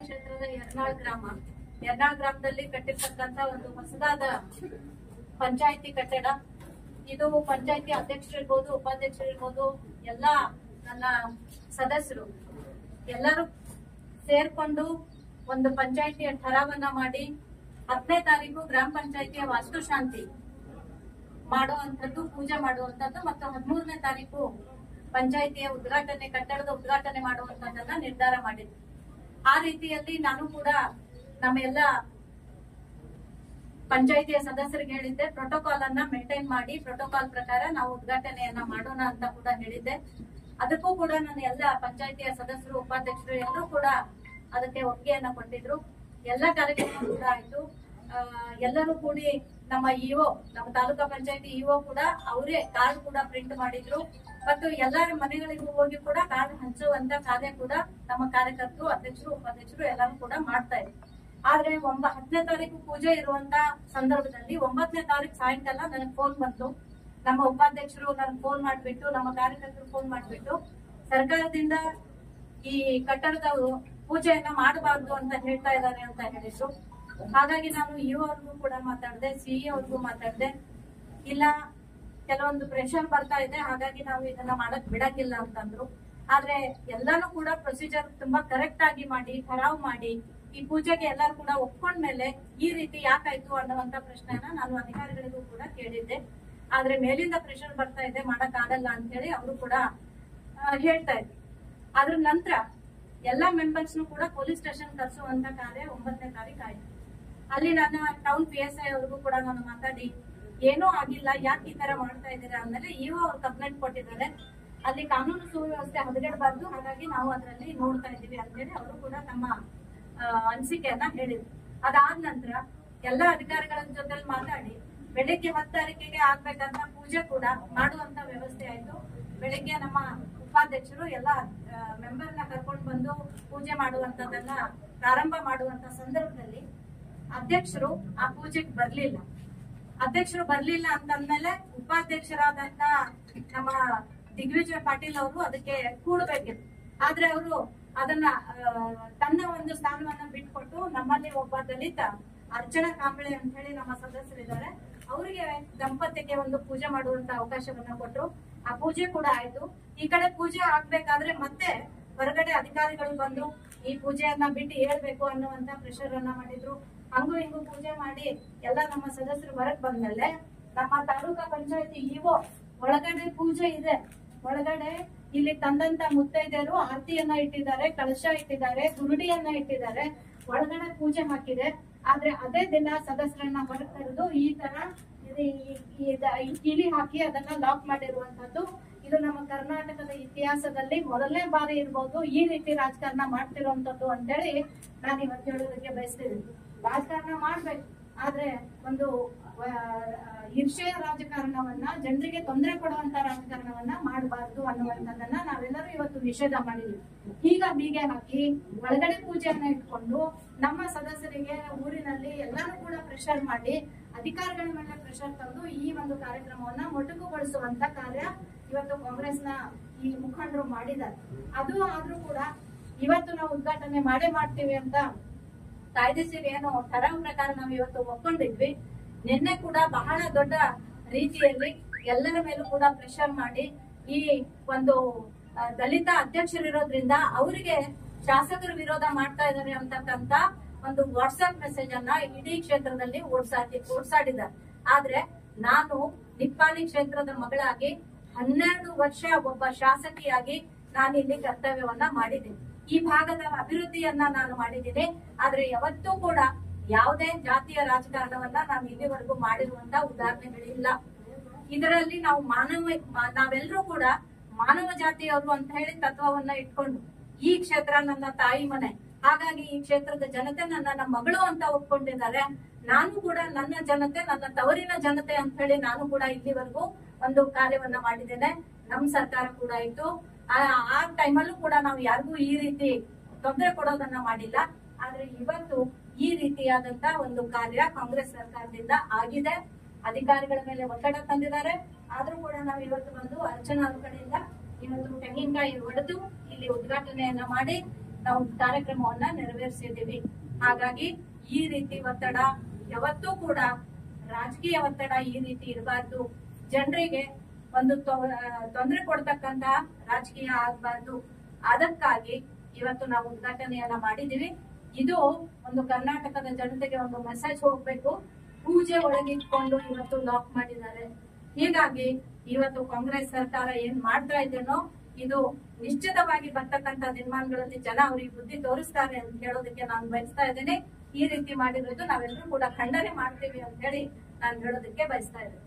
ಕ್ಷೇತ್ರದ ಯರ್ನಾಳ್ ಗ್ರಾಮದಲ್ಲಿ ಕಟ್ಟಿರ್ತಕ್ಕಂತ ಒಂದು ಹೊಸದಾದ ಪಂಚಾಯತಿ ಕಟ್ಟಡ. ಇದು ಪಂಚಾಯತಿ ಅಧ್ಯಕ್ಷರು ಇರ್ಬೋದು, ಉಪಾಧ್ಯಕ್ಷರು ಇರ್ಬೋದು, ಎಲ್ಲಾ ನನ್ನ ಸದಸ್ಯರು ಎಲ್ಲರೂ ಸೇರ್ಕೊಂಡು ಒಂದು ಪಂಚಾಯತಿಯ ಠರಾವನ್ನ ಮಾಡಿ 10ನೇ ತಾರೀಕು ಗ್ರಾಮ ಪಂಚಾಯತಿಯ ವಾಸ್ತುಶಾಂತಿ ಮಾಡುವಂತದ್ದು, ಪೂಜೆ ಮಾಡುವಂತದ್ದು ಮತ್ತು 13ನೇ ತಾರೀಕು ಪಂಚಾಯತಿಯ ಉದ್ಘಾಟನೆ, ಕಟ್ಟಡದ ಉದ್ಘಾಟನೆ ಮಾಡುವಂತದ್ದನ್ನ ನಿರ್ಧಾರ ಮಾಡಿದ್ವಿ. ಆ ರೀತಿಯಲ್ಲಿ ನಾನು ಕೂಡ ನಮ್ಮ ಎಲ್ಲ ಪಂಚಾಯತಿಯ ಸದಸ್ಯರಿಗೆ ಹೇಳಿದ್ದೆ, ಪ್ರೋಟೋಕಾಲ್ ಅನ್ನ ಮೇಂಟೈನ್ ಮಾಡಿ ಪ್ರೋಟೋಕಾಲ್ ಪ್ರಕಾರ ನಾವು ಉದ್ಘಾಟನೆಯನ್ನ ಮಾಡೋಣ ಅಂತ ಕೂಡ ಹೇಳಿದ್ದೆ. ಅದಕ್ಕೂ ಕೂಡ ನನ್ನ ಎಲ್ಲ ಪಂಚಾಯತಿಯ ಸದಸ್ಯರು, ಉಪಾಧ್ಯಕ್ಷರು ಎಲ್ಲರೂ ಕೂಡ ಅದಕ್ಕೆ ಒಪ್ಪಿಗೆಯನ್ನ ಕೊಟ್ಟಿದ್ರು. ಎಲ್ಲ ಕಾರ್ಯಕ್ರಮ ಕೂಡ ಆಯ್ತು. ಎಲ್ಲರೂ ಕೂಡಿ ನಮ್ಮ ಇಒ, ನಮ್ಮ ತಾಲೂಕಾ ಪಂಚಾಯತಿ ಇಒ ಕೂಡ ಅವರೇ ಕಾರ್ಡ್ ಕೂಡ ಪ್ರಿಂಟ್ ಮಾಡಿದ್ರು ಮತ್ತು ಎಲ್ಲರ ಮನೆಗಳಿಗೂ ಹೋಗಿ ಕೂಡ ಕಾರ್ಡ್ ಹಂಚುವಂತ ಕಾರ್ಯ ಕೂಡ ನಮ್ಮ ಕಾರ್ಯಕರ್ತರು, ಅಧ್ಯಕ್ಷರು, ಉಪಾಧ್ಯಕ್ಷರು ಎಲ್ಲರೂ ಕೂಡ ಮಾಡ್ತಾ ಇದ್ರು. ಆದ್ರೆ 10ನೇ ತಾರೀಕು ಪೂಜೆ ಇರುವಂತ ಸಂದರ್ಭದಲ್ಲಿ 9ನೇ ತಾರೀಕು ಸಾಯಂಕಾಲ ನನಗೆ ಫೋನ್ ಬಂತು. ನಮ್ಮ ಉಪಾಧ್ಯಕ್ಷರು ನನಗೆ ಫೋನ್ ಮಾಡ್ಬಿಟ್ಟು, ನಮ್ಮ ಕಾರ್ಯಕರ್ತರು ಫೋನ್ ಮಾಡ್ಬಿಟ್ಟು, ಸರ್ಕಾರದಿಂದ ಈ ಕಟ್ಟಡದ ಪೂಜೆಯನ್ನ ಮಾಡಬಾರ್ದು ಅಂತ ಹೇಳ್ತಾ ಇದ್ದಾರೆ ಅಂತ ಹೇಳಿದ್ರು. ಹಾಗಾಗಿ ನಾನು ಇಒ ಅವ್ರಿಗೂ ಕೂಡ ಮಾತಾಡಿದೆ, ಸಿಇ ಅವ್ರಿಗೂ ಮಾತಾಡಿದೆ. ಇಲ್ಲ, ಕೆಲವೊಂದು ಪ್ರೆಷರ್ ಬರ್ತಾ ಇದೆ, ಹಾಗಾಗಿ ನಾವು ಇದನ್ನ ಮಾಡಕ್ ಬಿಡಕ್ಕಿಲ್ಲ ಅಂತಂದ್ರು. ಆದ್ರೆ ಎಲ್ಲಾನು ಕೂಡ ಪ್ರೊಸೀಜರ್ ತುಂಬಾ ಕರೆಕ್ಟ್ ಆಗಿ ಮಾಡಿ, ಠರಾವ್ ಮಾಡಿ, ಈ ಪೂಜೆಗೆ ಎಲ್ಲರೂ ಕೂಡ ಒಪ್ಕೊಂಡ್ಮೇಲೆ ಈ ರೀತಿ ಯಾಕಾಯ್ತು ಅನ್ನುವಂತ ಪ್ರಶ್ನೆನ ನಾನು ಅಧಿಕಾರಿಗಳಿಗೂ ಕೂಡ ಕೇಳಿದ್ದೆ. ಆದ್ರೆ ಮೇಲಿಂದ ಪ್ರೆಷರ್ ಬರ್ತಾ ಇದೆ, ಮಾಡಕ್ ಆಗಲ್ಲ ಅಂತ ಹೇಳಿ ಅವರು ಕೂಡ ಹೇಳ್ತಾ ಇದ್ರು. ಅದ್ರ ನಂತರ ಎಲ್ಲಾ ಮೆಂಬರ್ಸ್ ಕೂಡ ಪೊಲೀಸ್ ಸ್ಟೇಷನ್ ಕರ್ಸುವಂತ ಕಾರ್ಯ 9ನೇ ತಾರೀಕು ಆಯ್ತು. ಅಲ್ಲಿ ನನ್ನ ಟೌನ್ PSI ಅವ್ರಿಗೂ ಕೂಡ ನಾನು ಮಾತಾಡಿ, ಏನೂ ಆಗಿಲ್ಲ, ಯಾಕೆ ಈ ತರ ಮಾಡ್ತಾ ಇದ್ದೀರಾ ಅಂದ್ಮೇಲೆ ಇಒ ಅವ್ರು ಕಂಪ್ಲೇಂಟ್ ಕೊಟ್ಟಿದ್ದಾರೆ, ಅಲ್ಲಿ ಕಾನೂನು ಸುವ್ಯವಸ್ಥೆ ಹದಗೆಡಬಾರ್ದು, ಹಾಗಾಗಿ ನಾವು ಅದರಲ್ಲಿ ನೋಡ್ತಾ ಇದ್ದೀವಿ ಅಂತೇಳಿ ಅವರು ಕೂಡ ತಮ್ಮ ಅನಿಸಿಕೆಯನ್ನ ಹೇಳಿದ್ರು. ಅದಾದ ನಂತರ ಎಲ್ಲಾ ಅಧಿಕಾರಿಗಳ ಜೊತೆ ಮಾತಾಡಿ ಬೆಳಿಗ್ಗೆ 10 ತಾರೀಕಿಗೆ ಆಗ್ಬೇಕಂತ ಪೂಜೆ ಕೂಡ ಮಾಡುವಂತ ವ್ಯವಸ್ಥೆ ಆಯ್ತು. ಬೆಳಿಗ್ಗೆ ನಮ್ಮ ಉಪಾಧ್ಯಕ್ಷರು ಎಲ್ಲ ಮೆಂಬರ್ನ ಕರ್ಕೊಂಡು ಬಂದು ಪೂಜೆ ಮಾಡುವಂತದನ್ನ ಪ್ರಾರಂಭ ಮಾಡುವಂತ ಸಂದರ್ಭದಲ್ಲಿ ಅಧ್ಯಕ್ಷರು ಆ ಪೂಜೆಗೆ ಬರ್ಲಿಲ್ಲ. ಅಧ್ಯಕ್ಷರು ಬರ್ಲಿಲ್ಲ ಅಂತಂದ್ಮೇಲೆ ಉಪಾಧ್ಯಕ್ಷರಾದಂತ ನಮ್ಮ ದಿಗ್ವಿಜಯ ಪಾಟೀಲ್ ಅವರು ಅದಕ್ಕೆ ಕೂಡಬೇಕಿತ್ತು. ಆದ್ರೆ ಅವರು ಅದನ್ನ ತನ್ನ ಒಂದು ಸ್ಥಾನವನ್ನ ಬಿಟ್ಕೊಟ್ಟು ನಮ್ಮಲ್ಲಿ ಒಬ್ಬ ದಲಿತ ಅರ್ಚನಾ ಕಾಂಬಳೆ ಅಂತ ಹೇಳಿ ನಮ್ಮ ಸದಸ್ಯರಿದ್ದಾರೆ, ಅವರಿಗೆ ದಂಪತಿಗೆ ಒಂದು ಪೂಜೆ ಮಾಡುವಂತ ಅವಕಾಶವನ್ನ ಕೊಟ್ಟರು. ಆ ಪೂಜೆ ಕೂಡ ಆಯ್ತು. ಈ ಕಡೆ ಪೂಜೆ ಆಗ್ಬೇಕಾದ್ರೆ ಮತ್ತೆ ಹೊರಗಡೆ ಅಧಿಕಾರಿಗಳು ಬಂದು ಈ ಪೂಜೆಯನ್ನ ಬಿಟ್ಟು ಹೇಳ್ಬೇಕು ಅನ್ನುವಂತ ಪ್ರೆಷರ್ ಅನ್ನ ಮಾಡಿದ್ರು. ಹಂಗು ಹಿಂಗು ಪೂಜೆ ಮಾಡಿ ಎಲ್ಲ ನಮ್ಮ ಸದಸ್ಯರು ಹೊರಗ್ ಬಂದ್ಮೇಲೆ ನಮ್ಮ ತಾಲೂಕಾ ಪಂಚಾಯತಿ ಇಒ ಒಳಗಡೆ ಪೂಜೆ ಇದೆ, ಒಳಗಡೆ ಇಲ್ಲಿ ತಂದಂತ ಮುತ್ತೈದೆಯರು ಆರತಿಯನ್ನ ಇಟ್ಟಿದ್ದಾರೆ, ಕಳಶ ಇಟ್ಟಿದ್ದಾರೆ, ಗುರುಡಿಯನ್ನ ಇಟ್ಟಿದ್ದಾರೆ, ಒಳಗಡೆ ಪೂಜೆ ಹಾಕಿದೆ. ಆದ್ರೆ ಅದೇ ದಿನ ಸದಸ್ಯರನ್ನ ಹೊರಗೆ ಕರೆದು ಈ ತರ ಕೀಲಿ ಹಾಕಿ ಅದನ್ನ ಲಾಕ್ ಮಾಡಿರುವಂತದ್ದು, ಇದು ನಮ್ಮ ಕರ್ನಾಟಕದ ಇತಿಹಾಸದಲ್ಲಿ ಮೊದಲನೇ ಬಾರಿ ಇರ್ಬೋದು ಈ ರೀತಿ ರಾಜಕಾರಣ ಮಾಡ್ತಿರುವಂತದ್ದು ಅಂತೇಳಿ ನಾನು ಇವತ್ತು ಹೇಳೋದಕ್ಕೆ ಬಯಸ್ತೀನಿ. ರಾಜಕಾರಣ ಮಾಡ್ಬೇಕು, ಆದ್ರೆ ಒಂದು ಈರ್ಷೆಯ ರಾಜಕಾರಣವನ್ನ, ಜನರಿಗೆ ತೊಂದರೆ ಕೊಡುವಂತ ರಾಜಕಾರಣವನ್ನ ಮಾಡಬಾರ್ದು ಅನ್ನುವಂಥದ್ದನ್ನ ನಾವೆಲ್ಲರೂ ಇವತ್ತು ನಿಷೇಧ ಮಾಡಿದ್ವಿ. ಈಗ ಬೀಗೆ ಹಾಕಿ ಒಳಗಡೆ ಪೂಜೆಯನ್ನ ಇಟ್ಕೊಂಡು ನಮ್ಮ ಸದಸ್ಯರಿಗೆ ಊರಿನಲ್ಲಿ ಎಲ್ಲಾನು ಕೂಡ ಪ್ರೆಷರ್ ಮಾಡಿ, ಅಧಿಕಾರಿಗಳ ಮೇಲೆ ಪ್ರೆಷರ್ ತಂದು ಈ ಒಂದು ಕಾರ್ಯಕ್ರಮವನ್ನ ಮೊಟಕುಗೊಳಿಸುವಂತ ಕಾರ್ಯ ಇವತ್ತು ಕಾಂಗ್ರೆಸ್ನ ಈ ಮುಖಂಡರು ಮಾಡಿದ್ದಾರೆ. ಅದು ಆದ್ರೂ ಕೂಡ ಇವತ್ತು ನಾವು ಉದ್ಘಾಟನೆ ಮಾಡೇ ಮಾಡ್ತೀವಿ ಅಂತ ಕಾಯ್ದೆಸಿರಿ ಏನೋ ಠರಾವ್ ಪ್ರಕಾರ ನಾವು ಇವತ್ತು ಒಪ್ಕೊಂಡಿದ್ವಿ. ನಿನ್ನೆ ಕೂಡ ಬಹಳ ದೊಡ್ಡ ರೀತಿಯಲ್ಲಿ ಎಲ್ಲರ ಮೇಲೂ ಕೂಡ ಪ್ರೆಷರ್ ಮಾಡಿ ಈ ಒಂದು ದಲಿತ ಅಧ್ಯಕ್ಷರಿರೋದ್ರಿಂದ ಅವರಿಗೆ ಶಾಸಕರು ವಿರೋಧ ಮಾಡ್ತಾ ಇದ್ದಾರೆ ಅಂತಕ್ಕಂತ ಒಂದು ವಾಟ್ಸ್ಆಪ್ ಮೆಸೇಜ್ ಅನ್ನ ಇಡೀ ಕ್ಷೇತ್ರದಲ್ಲಿ ಓಡ್ಸಾಡಿದ್ದಾರೆ. ಆದ್ರೆ ನಾನು ನಿಪ್ಪಾಣಿ ಕ್ಷೇತ್ರದ ಮಗಳಾಗಿ 12 ವರ್ಷ ಒಬ್ಬ ಶಾಸಕಿಯಾಗಿ ನಾನು ಇಲ್ಲಿ ಕರ್ತವ್ಯವನ್ನ ಮಾಡಿದ್ದೀನಿ. ಈ ಭಾಗದ ಅಭಿವೃದ್ಧಿಯನ್ನ ನಾನು ಮಾಡಿದ್ದೀನಿ. ಆದ್ರೆ ಯಾವತ್ತೂ ಕೂಡ ಯಾವುದೇ ಜಾತಿಯ ರಾಜಕಾರಣವನ್ನ ನಾನು ಇಲ್ಲಿವರೆಗೂ ಮಾಡಿರುವಂತ ಉದಾಹರಣೆಗಳಿಲ್ಲ. ಇದರಲ್ಲಿ ನಾವು ನಾವೆಲ್ಲರೂ ಕೂಡ ಮಾನವ ಜಾತಿಯವರು ಅಂತ ಹೇಳಿ ತತ್ವವನ್ನ ಇಟ್ಕೊಂಡು, ಈ ಕ್ಷೇತ್ರ ನನ್ನ ತಾಯಿ ಮನೆ, ಹಾಗಾಗಿ ಈ ಕ್ಷೇತ್ರದ ಜನತೆ ನನ್ನ ಮಗಳು ಅಂತ ಒಪ್ಕೊಂಡಿದ್ದಾರೆ. ನಾನು ಕೂಡ ನನ್ನ ಜನತೆ, ನನ್ನ ತವರಿನ ಜನತೆ ಅಂತ ಹೇಳಿ ನಾನು ಕೂಡ ಇಲ್ಲಿವರೆಗೂ ಒಂದು ಕಾರ್ಯವನ್ನ ಮಾಡಿದ್ದೇನೆ. ನಮ್ ಸರ್ಕಾರ ಕೂಡ ಇತ್ತು. ಆ ಟೈಮಲ್ಲೂ ಕೂಡ ನಾವು ಯಾರಿಗೂ ಈ ರೀತಿ ತೊಂದರೆ ಕೊಡೋದನ್ನ ಮಾಡಿಲ್ಲ. ಆದ್ರೆ ಇವತ್ತು ಈ ರೀತಿಯಾದಂತ ಒಂದು ಕಾರ್ಯ ಕಾಂಗ್ರೆಸ್ ಸರ್ಕಾರದಿಂದ ಆಗಿದೆ. ಅಧಿಕಾರಿಗಳ ಮೇಲೆ ಒತ್ತಡ ತಂದಿದ್ದಾರೆ. ಆದ್ರೂ ಕೂಡ ನಾವು ಇವತ್ತು ಬಂದು ಅರ್ಚನಾ ಅವ್ರ ಕಡೆಯಿಂದ ಇವತ್ತು ತೆಂಗಿನಕಾಯಿ ಹೊಡೆದು ಇಲ್ಲಿ ಉದ್ಘಾಟನೆಯನ್ನ ಮಾಡಿ ನಾವು ಕಾರ್ಯಕ್ರಮವನ್ನ ನೆರವೇರಿಸಿದ್ದೀವಿ. ಹಾಗಾಗಿ ಈ ರೀತಿ ಒತ್ತಡ ಯಾವತ್ತೂ ಕೂಡ ರಾಜಕೀಯ ಒತ್ತಡ ಈ ರೀತಿ ಇರಬಾರ್ದು. ಜನರಿಗೆ ಒಂದು ತೊಂದರೆ ಕೊಡ್ತಕ್ಕಂತ ರಾಜಕೀಯ ಆಗಬಾರ್ದು. ಅದಕ್ಕಾಗಿ ಇವತ್ತು ನಾವು ಉದ್ಘಾಟನೆಯನ್ನ ಮಾಡಿದೀವಿ. ಇದು ಒಂದು ಕರ್ನಾಟಕದ ಜನತೆಗೆ ಒಂದು ಮೆಸೇಜ್ ಹೋಗ್ಬೇಕು. ಪೂಜೆ ಒಳಗಿಟ್ಕೊಂಡು ಇವತ್ತು ಲಾಕ್ ಮಾಡಿದ್ದಾರೆ. ಹೀಗಾಗಿ ಇವತ್ತು ಕಾಂಗ್ರೆಸ್ ಸರ್ಕಾರ ಏನ್ ಮಾಡ್ತಾ ಇದೆನೋ ಇದು ನಿಶ್ಚಿತವಾಗಿ ಬರ್ತಕ್ಕಂತ ದಿನಮಾನಗಳಲ್ಲಿ ಜನ ಅವ್ರಿಗೆ ಬುದ್ಧಿ ತೋರಿಸ್ತಾರೆ ಅಂತ ಹೇಳೋದಕ್ಕೆ ನಾನು ಬಯಸ್ತಾ ಇದ್ದೇನೆ. ಈ ರೀತಿ ಮಾಡಿರೋದು ನಾವೆಲ್ಲರೂ ಕೂಡ ಖಂಡನೆ ಮಾಡ್ತೀವಿ ಅಂತ ಹೇಳಿ ನಾನು ಹೇಳೋದಕ್ಕೆ ಬಯಸ್ತಾ ಇದ್ದೇನೆ.